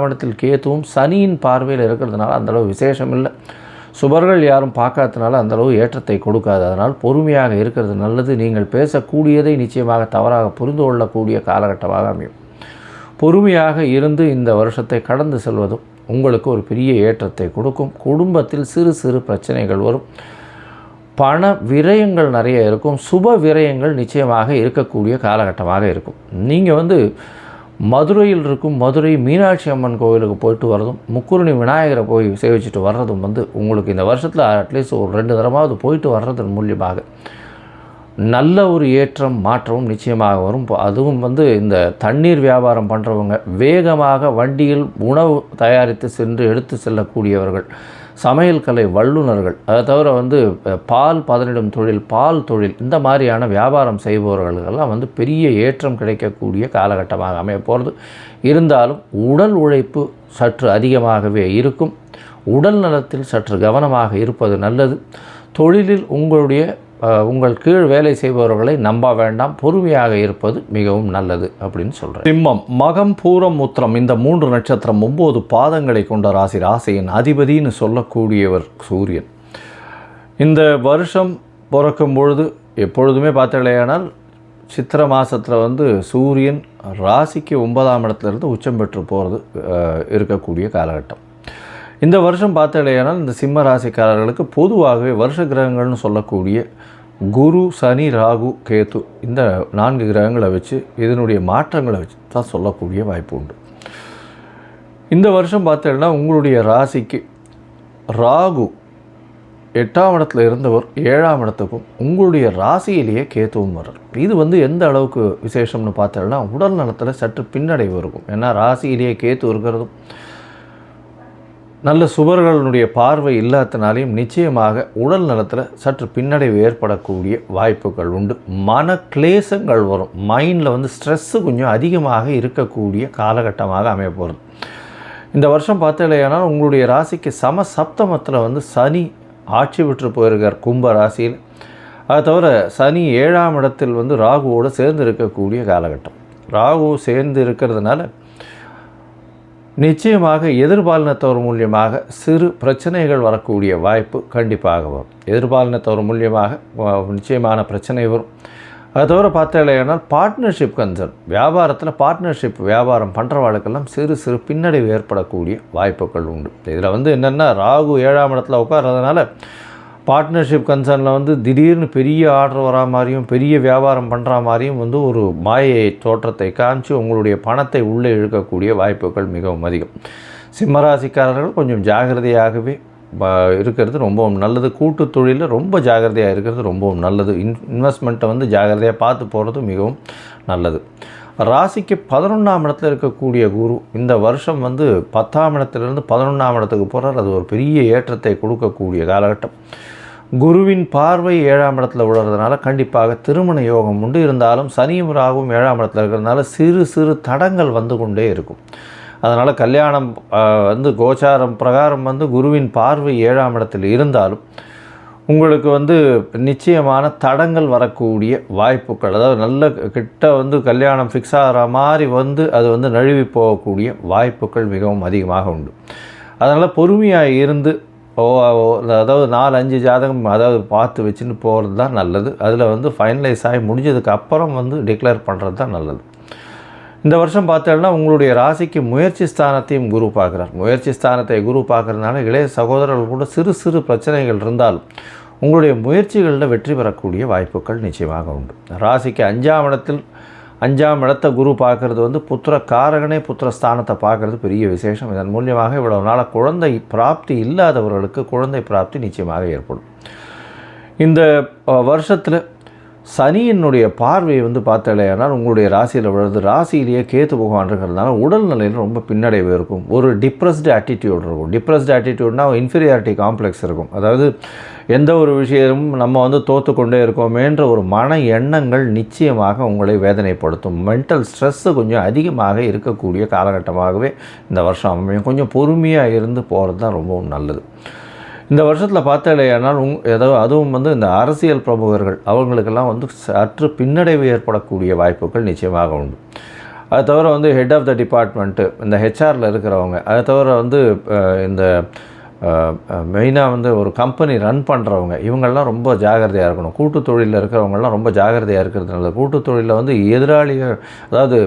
[SPEAKER 2] இடத்தில் கேத்துவும் சனியின் பார்வையில் இருக்கிறதுனால அந்தளவு விசேஷம் இல்லை. சுபர்கள் யாரும் பார்க்காததுனால அந்தளவு ஏற்றத்தை கொடுக்காது. அதனால் பொறுமையாக இருக்கிறது நல்லது. நீங்கள் பேசக்கூடியதை நிச்சயமாக தவறாக புரிந்து கொள்ளக்கூடிய காலகட்டமாக அமையும். பொறுமையாக இருந்து இந்த வருஷத்தை கடந்து செல்வதும் உங்களுக்கு ஒரு பெரிய ஏற்றத்தை கொடுக்கும். குடும்பத்தில் சிறு சிறு பிரச்சனைகள் வரும். பண விரயங்கள் நிறைய இருக்கும். சுப விரயங்கள் நிச்சயமாக இருக்கக்கூடிய காலகட்டமாக இருக்கும். நீங்கள் வந்து மதுரையில் இருக்கும் மதுரை மீனாட்சி அம்மன் கோவிலுக்கு போயிட்டு வர்றதும், முக்குருணி விநாயகரை போய் சேவிச்சுட்டு வர்றதும் வந்து உங்களுக்கு இந்த வருஷத்தில் அட்லீஸ்ட் ஒரு 2 தடவாவது போயிட்டு வர்றதன் மூலியமாக நல்ல ஒரு ஏற்றம் மாற்றமும் நிச்சயமாக வரும். அதுவும் வந்து இந்த தண்ணீர் வியாபாரம் பண்ணுறவங்க, வேகமாக வண்டியில் உணவு தயாரித்து சென்று எடுத்து செல்லக்கூடியவர்கள், சமையல் கலை வல்லுநர்கள், அதை தவிர வந்து பால் பதனிடும் தொழில், பால் தொழில், இந்த மாதிரியான வியாபாரம் செய்பவர்களுக்கெல்லாம் வந்து பெரிய ஏற்றம் கிடைக்கக்கூடிய காலகட்டமாக அமைய போகிறது. இருந்தாலும் உடல் உழைப்பு சற்று அதிகமாகவே இருக்கும். உடல் நலத்தில் சற்று கவனமாக இருப்பது நல்லது. தொழிலில் உங்கள் கீழ் வேலை செய்பவர்களை நம்ப வேண்டாம். பொறுமையாக இருப்பது மிகவும் நல்லது அப்படின்னு சொல்கிறேன். சிம்மம், மகம், பூரம், உத்திரம், இந்த 3 நட்சத்திரம் 9 பாதங்களை கொண்ட ராசி. ராசியின் அதிபதினு சொல்லக்கூடியவர் சூரியன். இந்த வருஷம் பிறக்கும் பொழுது எப்பொழுதுமே பார்த்தாலேயானால் சித்திரை மாதத்தில் வந்து சூரியன் ராசிக்கு 9ஆம் இடத்துலேருந்து உச்சம் பெற்று போகிறது இருக்கக்கூடிய காலகட்டம். இந்த வருஷம் பார்த்தாலேயானால் இந்த சிம்ம ராசிக்காரர்களுக்கு பொதுவாகவே வருஷ கிரகங்கள்னு சொல்லக்கூடிய குரு, சனி, ராகு, கேது, இந்த 4 கிரகங்களை வச்சு இதனுடைய மாற்றங்களை வச்சு தான் சொல்லக்கூடிய வாய்ப்பு உண்டு. இந்த வருஷம் பார்த்தீங்கன்னா உங்களுடைய ராசிக்கு ராகு 8ஆம் இடத்துல இருந்தவர் 7ஆம் இடத்துக்கும் உங்களுடைய ராசியிலேயே கேத்துவும் வர்றார். இது வந்து எந்த அளவுக்கு விசேஷம்னு பார்த்தோம்னா உடல் நலத்தில் சற்று பின்னடைவு இருக்கும். ஏன்னா ராசியிலேயே கேத்து இருக்கிறதும் நல்ல சுபர்களுடைய பார்வை இல்லாதனாலையும் நிச்சயமாக உடல் நலத்தில் சற்று பின்னடைவு ஏற்படக்கூடிய வாய்ப்புகள் உண்டு. மன கிளேசங்கள் வரும். மைண்டில் வந்து ஸ்ட்ரெஸ்ஸு கொஞ்சம் அதிகமாக இருக்கக்கூடிய காலகட்டமாக அமைய போகிறது. இந்த வருஷம் பார்த்தாலேயானால் உங்களுடைய ராசிக்கு சப்தமத்தில் வந்து சனி ஆட்சி பெற்று போயிருக்கார் கும்ப ராசியில். அதை தவிர சனி 7ஆம் இடத்தில் வந்து ராகுவோடு சேர்ந்து இருக்கக்கூடிய காலகட்டம். ராகு சேர்ந்து இருக்கிறதுனால நிச்சயமாக எதிர்பாலினத்தவர் மூலியமாக சிறு பிரச்சனைகள் வரக்கூடிய வாய்ப்பு கண்டிப்பாக வரும். எதிர்பாலினத்தவர் மூலியமாக நிச்சயமான பிரச்சனை வரும். அதை தவிர பார்த்தாலேனால் பார்ட்னர்ஷிப் கன்சர்ன், வியாபாரத்தில் பார்ட்னர்ஷிப் வியாபாரம் பண்ணுறவாளுக்கெல்லாம் சிறு சிறு பின்னடைவு ஏற்படக்கூடிய வாய்ப்புகள் உண்டு. இதில் என்னென்னா ராகு 7ஆம் இடத்துல உட்கார்றதுனால பார்ட்னர்ஷிப் கன்சர்னில் திடீர்னு பெரிய ஆர்டர் வரா மாதிரியும் பெரிய வியாபாரம் பண்ணுற மாதிரியும் ஒரு மாயை தோற்றத்தை காமிச்சு உங்களுடைய பணத்தை உள்ளே இழுக்கக்கூடிய வாய்ப்புகள் மிகவும் அதிகம். சிம்மராசிக்காரர்கள் கொஞ்சம் ஜாகிரதையாகவே இருக்கிறது ரொம்பவும் நல்லது. கூட்டு தொழிலில் ரொம்ப ஜாகிரதையாக இருக்கிறது ரொம்பவும் நல்லது. இன்வெஸ்ட்மெண்ட்டை ஜாகிரதையாக பார்த்து போகிறது மிகவும் நல்லது. ராசிக்கு 11ஆம் இடத்துல இருக்கக்கூடிய குரு இந்த வருஷம் 10ஆம் இடத்துலேருந்து 11ஆம் இடத்துக்கு போகிறார். அது ஒரு பெரிய ஏற்றத்தை கொடுக்கக்கூடிய காலகட்டம். குருவின் பார்வை 7ஆம் இடத்துல விழுறதுனால கண்டிப்பாக திருமண யோகம் உண்டு. இருந்தாலும் சனியும் ராகுவும் 7ஆம் இடத்துல இருக்கிறதுனால சிறு சிறு தடங்கள் வந்து கொண்டே இருக்கும். அதனால் கல்யாணம் கோச்சாரம் பிரகாரம் குருவின் பார்வை 7ஆம் இடத்தில் இருந்தாலும் உங்களுக்கு நிச்சயமான தடங்கள் வரக்கூடிய வாய்ப்புகள், அதாவது நல்ல கிட்ட கல்யாணம் ஃபிக்ஸ் ஆகிற மாதிரி அது நழுவி போகக்கூடிய வாய்ப்புகள் மிகவும் அதிகமாக உண்டு. அதனால் பொறுமையாக இருந்து அதாவது 4-5 ஜாதகம் பார்த்து வச்சுன்னு போகிறது தான் நல்லது. அதில் ஃபைனலைஸ் ஆகி முடிஞ்சதுக்கு அப்புறம் டிக்ளேர் பண்ணுறது தான் நல்லது. இந்த வருஷம் பார்த்தோம்னா உங்களுடைய ராசிக்கு முயற்சி ஸ்தானத்தையும் குரு பார்க்குறார். முயற்சி ஸ்தானத்தை குரு பார்க்குறதுனால இளைய சகோதரர்கள் கூட சிறு சிறு பிரச்சனைகள் இருந்தாலும் உங்களுடைய முயற்சிகளில் வெற்றி பெறக்கூடிய வாய்ப்புகள் நிச்சயமாக உண்டு. ராசிக்கு 5ஆம் இடத்தை குரு பார்க்குறது புத்திர காரகனே புத்திர ஸ்தானத்தை பார்க்குறது பெரிய விசேஷம். இதன் மூலியமாக இவ்வளவு நாள் குழந்தை பிராப்தி இல்லாதவர்களுக்கு குழந்தை பிராப்தி நிச்சயமாக ஏற்படும். இந்த வருஷத்தில் சனியினுடைய பார்வை பார்த்தாலேனால் உங்களுடைய ராசியில் விழுது. ராசியிலேயே கேத்து பகவான் இருக்கிறதுனால உடல்நிலையில் ரொம்ப பின்னடைவு இருக்கும். ஒரு டிப்ரெஸ்டு ஆட்டிடியூட் இருக்கும். டிப்ரெஸ்டு ஆட்டிடியூட்னால் இன்ஃபீரியாரிட்டி காம்ப்ளெக்ஸ் இருக்கும். அதாவது எந்த ஒரு விஷயமும் நம்ம தோற்று கொண்டே இருக்கோமேன்ற ஒரு மன எண்ணங்கள் நிச்சயமாக உங்களை வேதனைப்படுத்தும். மென்டல் ஸ்ட்ரெஸ்ஸு கொஞ்சம் அதிகமாக இருக்கக்கூடிய காலகட்டமாகவே இந்த வருஷம் அமையும். கொஞ்சம் பொறுமையாக இருந்து போகிறது தான் ரொம்பவும் நல்லது. இந்த வருஷத்தில் பார்த்தாலேயானால் அதுவும் இந்த அரசியல் பிரமுகர்கள் அவங்களுக்கெல்லாம் சற்று பின்னடைவு ஏற்படக்கூடிய வாய்ப்புகள் நிச்சயமாக உண்டு. அது தவிர ஹெட் ஆஃப் த டிபார்ட்மெண்ட்டு, இந்த ஹெச்ஆரில் இருக்கிறவங்க, அதை தவிர இந்த மெயினாக ஒரு கம்பெனி ரன் பண்ணுறவங்க, இவங்கள்லாம் ரொம்ப ஜாகிரதையாக இருக்கணும். கூட்டு தொழிலில் இருக்கிறவங்கலாம் ரொம்ப ஜாகிரதையாக இருக்கிறதுனால கூட்டு தொழிலில் எதிராளிகள், அதாவது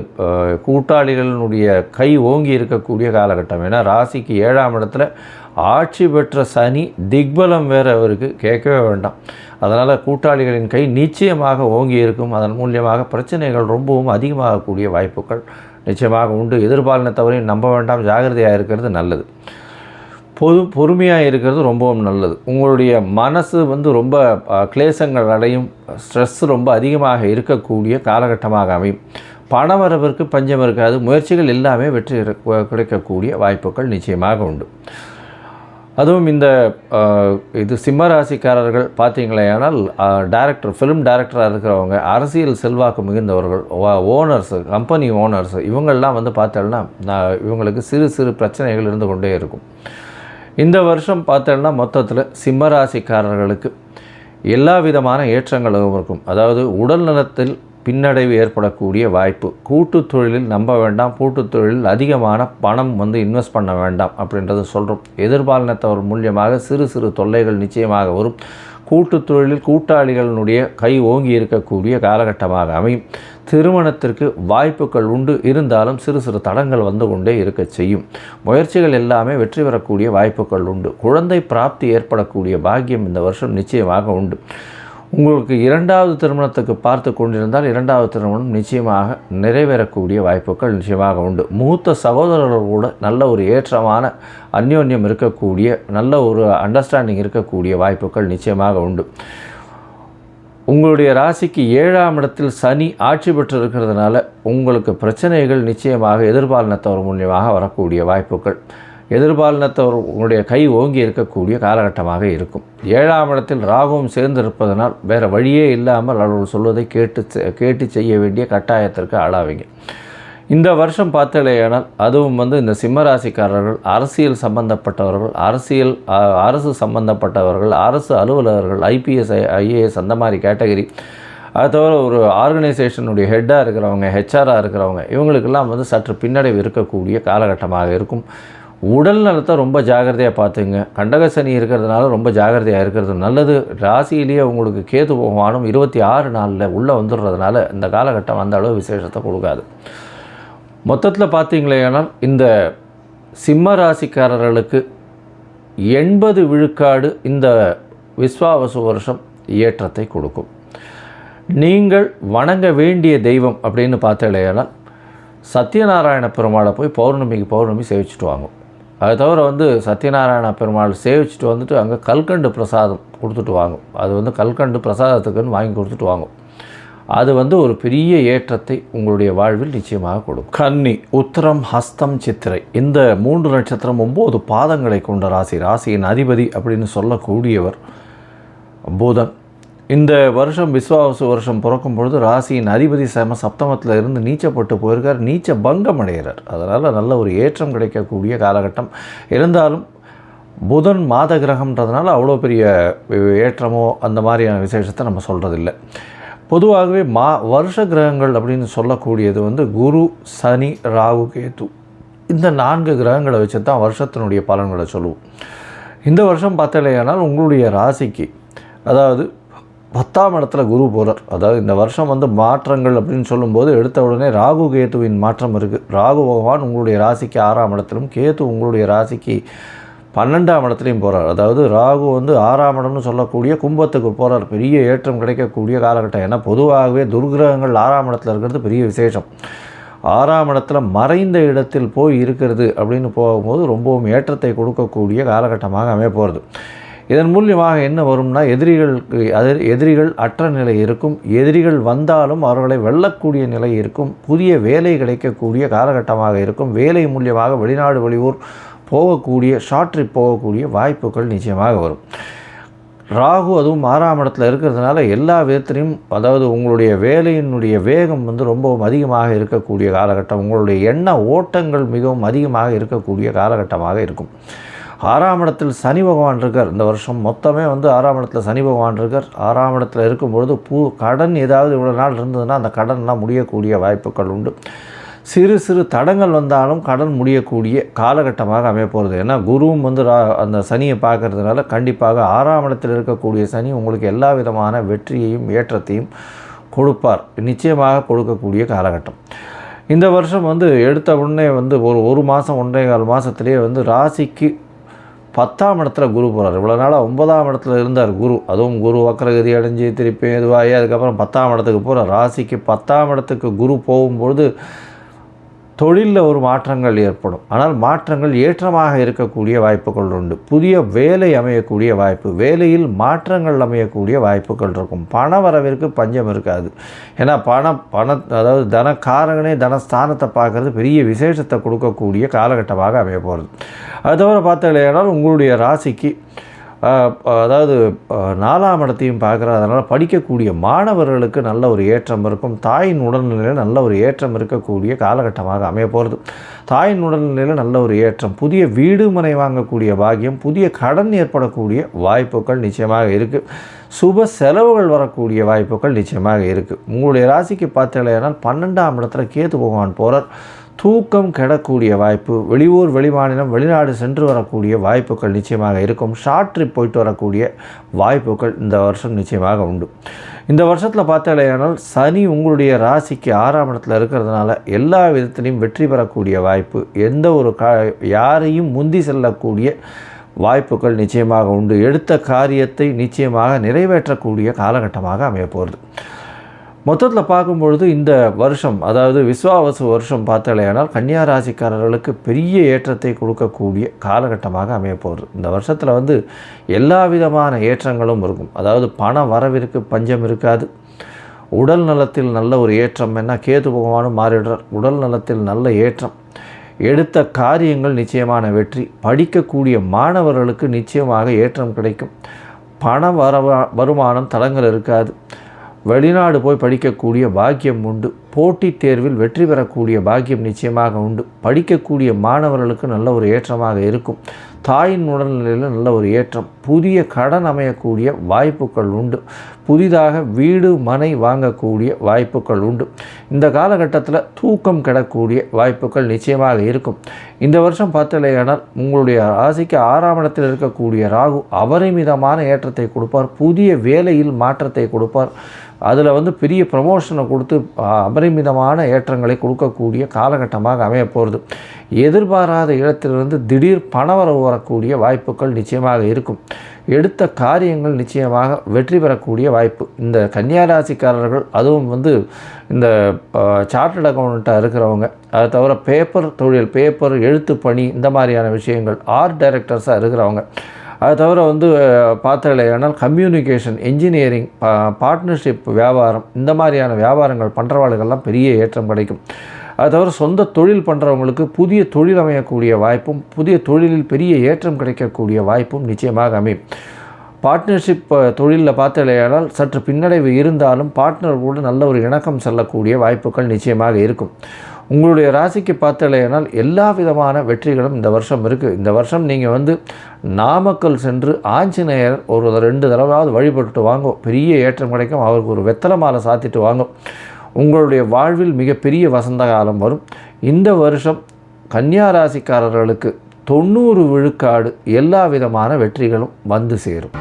[SPEAKER 2] கூட்டாளிகளினுடைய கை ஓங்கி இருக்கக்கூடிய காலகட்டம். ஏன்னா ராசிக்கு 7ஆம் இடத்துல ஆட்சி பெற்ற சனி, திக்பலம் வேறு அவருக்கு கேட்கவே வேண்டாம். அதனால் கூட்டாளிகளின் கை நிச்சயமாக ஓங்கி இருக்கும். அதன் மூலியமாக பிரச்சனைகள் ரொம்பவும் அதிகமாகக்கூடிய வாய்ப்புகள் நிச்சயமாக உண்டு. எதிர்பாலினத்தவரையும் நம்ப வேண்டாம், ஜாகிரதையாக இருக்கிறது நல்லது. பொறுமையாக இருக்கிறது ரொம்பவும் நல்லது. உங்களுடைய மனசு ரொம்ப கிளேசங்கள் அடையும், ஸ்ட்ரெஸ் ரொம்ப அதிகமாக இருக்கக்கூடிய காலகட்டமாக அமையும். பணவரவிற்கு பஞ்சம் இருக்காது. முயற்சிகள் எல்லாமே வெற்றி கிடைக்கக்கூடிய வாய்ப்புகள் நிச்சயமாக உண்டு. அதுவும் இது சிம்மராசிக்காரர்கள் பார்த்தீங்களேனால் டைரக்டர், ஃபிலிம் டைரக்டராக இருக்கிறவங்க, அரசியல் செல்வாக்கு மிகுந்தவர்கள், ஓனர்ஸு, கம்பெனி ஓனர்ஸு, இவங்கள்லாம் பார்த்தோம்னா இவங்களுக்கு சிறு சிறு பிரச்சனைகள் இருந்து கொண்டே இருக்கும். இந்த வருஷம் பார்த்தோம்னா மொத்தத்தில் சிம்மராசிக்காரர்களுக்கு எல்லா விதமான ஏற்றங்களும் இருக்கும். அதாவது உடல் நலத்தில் பின்னடைவு ஏற்படக்கூடிய வாய்ப்பு. கூட்டு தொழிலில் நம்ப வேண்டாம். கூட்டு தொழிலில் அதிகமான பணம் இன்வெஸ்ட் பண்ண வேண்டாம் அப்படின்றத சொல்கிறோம். எதிர்பாலினத்தவர் மூலியமாக சிறு சிறு தொல்லைகள் நிச்சயமாக வரும். கூட்டு தொழிலில் கூட்டாளிகளினுடைய கை ஓங்கி இருக்கக்கூடிய காலகட்டமாக அமையும். திருமணத்திற்கு வாய்ப்புகள் உண்டு. இருந்தாலும் சிறு சிறு தடங்கள் கொண்டே இருக்க செய்யும். முயற்சிகள் எல்லாமே வெற்றி பெறக்கூடிய வாய்ப்புகள் உண்டு. குழந்தை பிராப்தி ஏற்படக்கூடிய பாக்கியம் இந்த வருஷம் நிச்சயமாக உண்டு. உங்களுக்கு 2வது திருமணத்துக்கு பார்த்து கொண்டிருந்தால் 2வது திருமணம் நிச்சயமாக நிறைவேறக்கூடிய வாய்ப்புகள் நிச்சயமாக உண்டு. மூத்த சகோதரர்கள் கூட நல்ல ஒரு ஏற்றமான அந்யோன்யம் இருக்கக்கூடிய, நல்ல ஒரு அண்டர்ஸ்டாண்டிங் இருக்கக்கூடிய வாய்ப்புகள் நிச்சயமாக உண்டு. உங்களுடைய ராசிக்கு 7ஆம் இடத்தில் சனி ஆட்சி பெற்று இருக்கிறதுனால உங்களுக்கு பிரச்சனைகள் நிச்சயமாக எதிர்பாலினத்தவர் மூலியமாக வரக்கூடிய வாய்ப்புகள், எதிர்பாலினத்தவர் உங்களுடைய கை ஓங்கி இருக்கக்கூடிய காலகட்டமாக இருக்கும். 7ஆம் இடத்தில் ராகுவும் சேர்ந்து இருப்பதனால் வேறு வழியே இல்லாமல் அவர்கள் சொல்வதை கேட்டு செய்ய வேண்டிய கட்டாயத்திற்கு ஆளாவீங்க. இந்த வருஷம் பார்த்தலையானால் அதுவும் இந்த சிம்மராசிக்காரர்கள், அரசியல் சம்பந்தப்பட்டவர்கள், அரசு சம்பந்தப்பட்டவர்கள், அரசு அலுவலர்கள், IPS IAS அந்த மாதிரி கேட்டகரி, அது தவிர ஒரு ஆர்கனைசேஷனுடைய ஹெட்டாக இருக்கிறவங்க, ஹெச்ஆராக இருக்கிறவங்க, இவங்களுக்கெல்லாம் சற்று பின்னடைவு இருக்கக்கூடிய காலகட்டமாக இருக்கும். உடல் நலத்தை ரொம்ப ஜாகிரதையாக பார்த்துங்க. கண்டக சனி இருக்கிறதுனால ரொம்ப ஜாகிரதையாக இருக்கிறது நல்லது. ராசியிலேயே உங்களுக்கு கேது பகவானும் 26 நாளில் உள்ளே வந்துடுறதுனால இந்த காலகட்டம் அந்த அளவு விசேஷத்தை கொடுக்காது. மொத்தத்தில் பார்த்தீங்களேனால் இந்த சிம்ம ராசிக்காரர்களுக்கு 80 விழுக்காடு இந்த விஸ்வாவசு வருஷம் ஏற்றத்தை கொடுக்கும். நீங்கள் வணங்க வேண்டிய தெய்வம் அப்படின்னு பார்த்தாலேனால் சத்யநாராயண பெருமாளை போய் பௌர்ணமி சேவிச்சுட்டு வாங்க. அது தவிர சத்யநாராயண பெருமாள் சேவிச்சுட்டு வந்துட்டு அங்கே கல்கண்டு பிரசாதம் கொடுத்துட்டு வாங்க. அது கல்கண்டு பிரசாதத்துக்குன்னு வாங்கி கொடுத்துட்டு வாங்க. அது ஒரு பெரிய ஏற்றத்தை உங்களுடைய வாழ்வில் நிச்சயமாக கொடுக்கும். கன்னி, உத்திரம், ஹஸ்தம், சித்திரை இந்த 3 நட்சத்திரம் 9 பாதங்களை கொண்ட ராசி. ராசியின் அதிபதி அப்படின்னு சொல்லக்கூடியவர் புதன். இந்த வருஷம் விஸ்வாவசு வருஷம் பிறக்கும் பொழுது ராசியின் அதிபதி சப்தமத்தில் இருந்து நீச்சப்பட்டு போயிருக்கார். நீச்ச பங்கம் அடைகிறார். அதனால் நல்ல ஒரு ஏற்றம் கிடைக்கக்கூடிய காலகட்டம். இருந்தாலும் புதன் மாத கிரகம்ன்றதுனால அவ்வளோ பெரிய ஏற்றமோ அந்த மாதிரியான விசேஷத்தை நம்ம சொல்கிறதில்லை. பொதுவாகவே வருஷ கிரகங்கள் அப்படின்னு சொல்லக்கூடியது குரு, சனி, ராகு, கேது இந்த 4 கிரகங்களை வச்சு தான் வருஷத்தினுடைய பலன்களை சொல்லுவோம். இந்த வருஷம் பார்த்தாலேயானால் உங்களுடைய ராசிக்கு அதாவது 10ஆம் இடத்துல குரு போகிறார். அதாவது இந்த வருஷம் மாற்றங்கள் அப்படின்னு சொல்லும்போது எடுத்த உடனே ராகு கேத்துவின் மாற்றம் இருக்குது. ராகு பகவான் உங்களுடைய ராசிக்கு 6ஆம் இடத்திலும் கேத்து உங்களுடைய ராசிக்கு 12ஆம் இடத்துலையும் போகிறார். அதாவது ராகு 6ஆம் இடம்னு சொல்லக்கூடிய கும்பத்துக்கு போகிறார். பெரிய ஏற்றம் கிடைக்கக்கூடிய காலகட்டம். ஏன்னா பொதுவாகவே துர்கிரகங்கள் 6ஆம் இடத்துல இருக்கிறது பெரிய விசேஷம். 6ஆம் இடத்துல மறைந்த இடத்தில் போய் இருக்கிறது அப்படின்னு போகும்போது ரொம்பவும் ஏற்றத்தை கொடுக்கக்கூடிய காலகட்டமாக அமைய போகிறது. இதன் மூலியமாக என்ன வரும்னா எதிரிகள் அற்ற நிலை இருக்கும். எதிரிகள் வந்தாலும் அவர்களை வெல்லக்கூடிய நிலை இருக்கும். புதிய வேலை கிடைக்கக்கூடிய காலகட்டமாக இருக்கும். வேலை மூலியமாக வெளிநாடு வெளியூர் போகக்கூடிய ஷார்ட் ட்ரிப் போகக்கூடிய வாய்ப்புகள் நிச்சயமாக வரும். ராகு அதுவும் 6ஆம் இடத்துல இருக்கிறதுனால எல்லா விதத்திலையும் அதாவது உங்களுடைய வேலையினுடைய வேகம் ரொம்பவும் அதிகமாக இருக்கக்கூடிய காலகட்டம். உங்களுடைய எண்ண ஓட்டங்கள் மிகவும் அதிகமாக இருக்கக்கூடிய காலகட்டமாக இருக்கும். 6ஆம் இடத்தில் சனி பகவான் இருக்கார். இந்த வருஷம் மொத்தமே 6ஆம் இடத்துல சனி பகவான் இருக்கார். 6ஆம் இடத்துல இருக்கும்பொழுது கடன் ஏதாவது இவ்வளோ நாள் இருந்ததுன்னா அந்த கடன்லாம் முடியக்கூடிய வாய்ப்புகள் உண்டு. சிறு தடங்கள் வந்தாலும் கடன் முடியக்கூடிய காலகட்டமாக அமைய போகிறது. ஏன்னா குருவும் அந்த சனியை பார்க்கறதுனால கண்டிப்பாக 6ஆம் இடத்தில் இருக்கக்கூடிய சனி உங்களுக்கு எல்லா விதமான வெற்றியையும் ஏற்றத்தையும் கொடுப்பார். நிச்சயமாக கொடுக்கக்கூடிய காலகட்டம். இந்த வருஷம் எடுத்த உடனே ஒரு மாதம் 1.25 மாதத்துலேயே ராசிக்கு 10ஆம் இடத்துல குரு போகிறார். இவ்வளோ நாளாக 9ஆம் இடத்துல இருந்தார் குரு. அதுவும் குரு வக்ரகதி அடைஞ்சு திருப்பி இதுவாகி அதுக்கப்புறம் 10ஆம் இடத்துக்கு போகிறார். ராசிக்கு 10ஆம் இடத்துக்கு குரு போகும்பொழுது தொழிலில் ஒரு மாற்றங்கள் ஏற்படும். ஆனால் மாற்றங்கள் ஏற்றமாக இருக்கக்கூடிய வாய்ப்புகள் உண்டு. புதிய வேலை அமையக்கூடிய வாய்ப்பு, வேலையில் மாற்றங்கள் அமையக்கூடிய வாய்ப்புகள் இருக்கும். பண வரவிற்கு பஞ்சம் இருக்காது. ஏன்னா அதாவது தனக்காரகனே தனஸ்தானத்தை பார்க்குறது பெரிய விசேஷத்தை கொடுக்கக்கூடிய காலகட்டமாக அமைய போகிறது. அது தவிர பார்த்தாலேனால் உங்களுடைய ராசிக்கு அதாவது 4ஆம் இடத்தையும் பார்க்குறது. அதனால் படிக்கக்கூடிய மாணவர்களுக்கு நல்ல ஒரு ஏற்றம் இருக்கும். தாயின் உடல்நிலையில் நல்ல ஒரு ஏற்றம் இருக்கக்கூடிய காலகட்டமாக அமைய போகிறது. தாயின் உடல்நிலையில் நல்ல ஒரு ஏற்றம், புதிய வீடு மனை வாங்கக்கூடிய பாக்கியம், புதிய கடன் ஏற்படக்கூடிய வாய்ப்புகள் நிச்சயமாக இருக்குது. சுப செலவுகள் வரக்கூடிய வாய்ப்புகள் நிச்சயமாக இருக்குது. உங்களுடைய ராசிக்கு பார்த்தாலேனால் 12ஆம் இடத்துல கேது பகவான் போகிறார். தூக்கம் கெடக்கூடிய வாய்ப்பு, வெளியூர் வெளிமாநிலம் வெளிநாடு சென்று வரக்கூடிய வாய்ப்புகள் நிச்சயமாக இருக்கும். ஷார்ட் ட்ரிப் போயிட்டு வரக்கூடிய வாய்ப்புகள் இந்த வருஷம் நிச்சயமாக உண்டு. இந்த வருஷத்தில் பார்த்தாலேயானால் சனி உங்களுடைய ராசிக்கு 6ஆம் இடத்துல இருக்கிறதுனால எல்லா விதத்திலையும் வெற்றி பெறக்கூடிய வாய்ப்பு, எந்த ஒரு யாரையும் முந்தி செல்லக்கூடிய வாய்ப்புகள் நிச்சயமாக உண்டு. எடுத்த காரியத்தை நிச்சயமாக நிறைவேற்றக்கூடிய காலகட்டமாக அமைய போகிறது. மொத்தத்தில் பார்க்கும்பொழுது இந்த வருஷம் அதாவது விஸ்வாவசு வருஷம் பார்த்தாலேயானால் கன்னியா ராசிக்காரர்களுக்கு பெரிய ஏற்றத்தை கொடுக்கக்கூடிய காலகட்டமாக அமைய போகிறது. இந்த வருஷத்தில் எல்லா விதமான ஏற்றங்களும் இருக்கும். அதாவது பண வரவிற்கு பஞ்சம் இருக்காது. உடல் நலத்தில் நல்ல ஒரு ஏற்றம். என்ன கேது பகவானும் மாறிடுறார். உடல் நலத்தில் நல்ல ஏற்றம், எடுத்த காரியங்கள் நிச்சயமான வெற்றி, படிக்கக்கூடிய மாணவர்களுக்கு நிச்சயமாக ஏற்றம் கிடைக்கும். பண வருமானம் தடங்கள் இருக்காது. வெளிநாடு போய் படிக்கக்கூடிய பாக்கியம் உண்டு. போட்டித் தேர்வில் வெற்றி பெறக்கூடிய பாக்கியம் நிச்சயமாக உண்டு. படிக்கக்கூடிய மாணவர்களுக்கு நல்ல ஒரு ஏற்றமாக இருக்கும். தாயின் உடல்நிலையில் நல்ல ஒரு ஏற்றம், புதிய கடன் அமையக்கூடிய வாய்ப்புகள் உண்டு, புதிதாக வீடு மனை வாங்கக்கூடிய வாய்ப்புகள் உண்டு. இந்த காலகட்டத்தில் தூக்கம் கிடக்கூடிய வாய்ப்புகள் நிச்சயமாக இருக்கும். இந்த வருஷம் பார்த்தலையானால் உங்களுடைய ராசிக்கு 6ஆம் இடத்தில் இருக்கக்கூடிய ராகு அபரிமிதமான ஏற்றத்தை கொடுப்பார், புதிய வேலையில் மாற்றத்தை கொடுப்பார். அதில் பெரிய ப்ரமோஷனை கொடுத்து அபரிமிதமான ஏற்றங்களை கொடுக்கக்கூடிய காலகட்டமாக அமைய போகிறது. எதிர்பாராத இடத்திலிருந்து திடீர் பணவரவு வரக்கூடிய வாய்ப்புகள் நிச்சயமாக இருக்கும். எடுத்த காரியங்கள் நிச்சயமாக வெற்றி பெறக்கூடிய வாய்ப்பு. இந்த கன்னியாராசிக்காரர்கள் அதுவும் இந்த சார்ட்டர்ட் அக்கௌண்ட்டாக இருக்கிறவங்க, அதை தவிர பேப்பர் தொழில், பேப்பர் எழுத்து பணி, இந்த மாதிரியான விஷயங்கள், ஆர்ட் டைரக்டர்ஸாக இருக்கிறவங்க, அதை தவிர பார்த்தலையானால் கம்யூனிகேஷன், என்ஜினியரிங், பார்ட்னர்ஷிப் வியாபாரம், இந்த மாதிரியான வியாபாரங்கள் பண்ணுறவாளுகள்லாம் பெரிய ஏற்றம் கிடைக்கும். அது தவிர சொந்த தொழில் பண்ணுறவங்களுக்கு புதிய தொழில் அமையக்கூடிய வாய்ப்பும், புதிய தொழிலில் பெரிய ஏற்றம் கிடைக்கக்கூடிய வாய்ப்பும் நிச்சயமாக அமையும். பார்ட்னர்ஷிப் தொழிலில் பார்த்தலையானால் சற்று பின்னடைவு இருந்தாலும் பார்ட்னர் கூட நல்ல ஒரு இணக்கம் செல்லக்கூடிய வாய்ப்புகள் நிச்சயமாக இருக்கும். உங்களுடைய ராசிக்கு பார்த்தலையானால் எல்லா விதமான வெற்றிகளும் இந்த வருஷம் இருக்குது. இந்த வருஷம் நீங்கள் நாமக்கல் சென்று ஆஞ்சநேயர் ஒரு 2 தடவையாவது வழிபட்டு வாங்க, பெரிய ஏற்றம் கிடைக்கும். அவருக்கு ஒரு வெத்தலை மாலை சாத்திட்டு வாங்க, உங்களுடைய வாழ்வில் மிகப்பெரிய வசந்த காலம் வரும். இந்த வருஷம் கன்னியா ராசிக்காரர்களுக்கு 90 விழுக்காடு எல்லா விதமான வெற்றிகளும் வந்து சேரும்.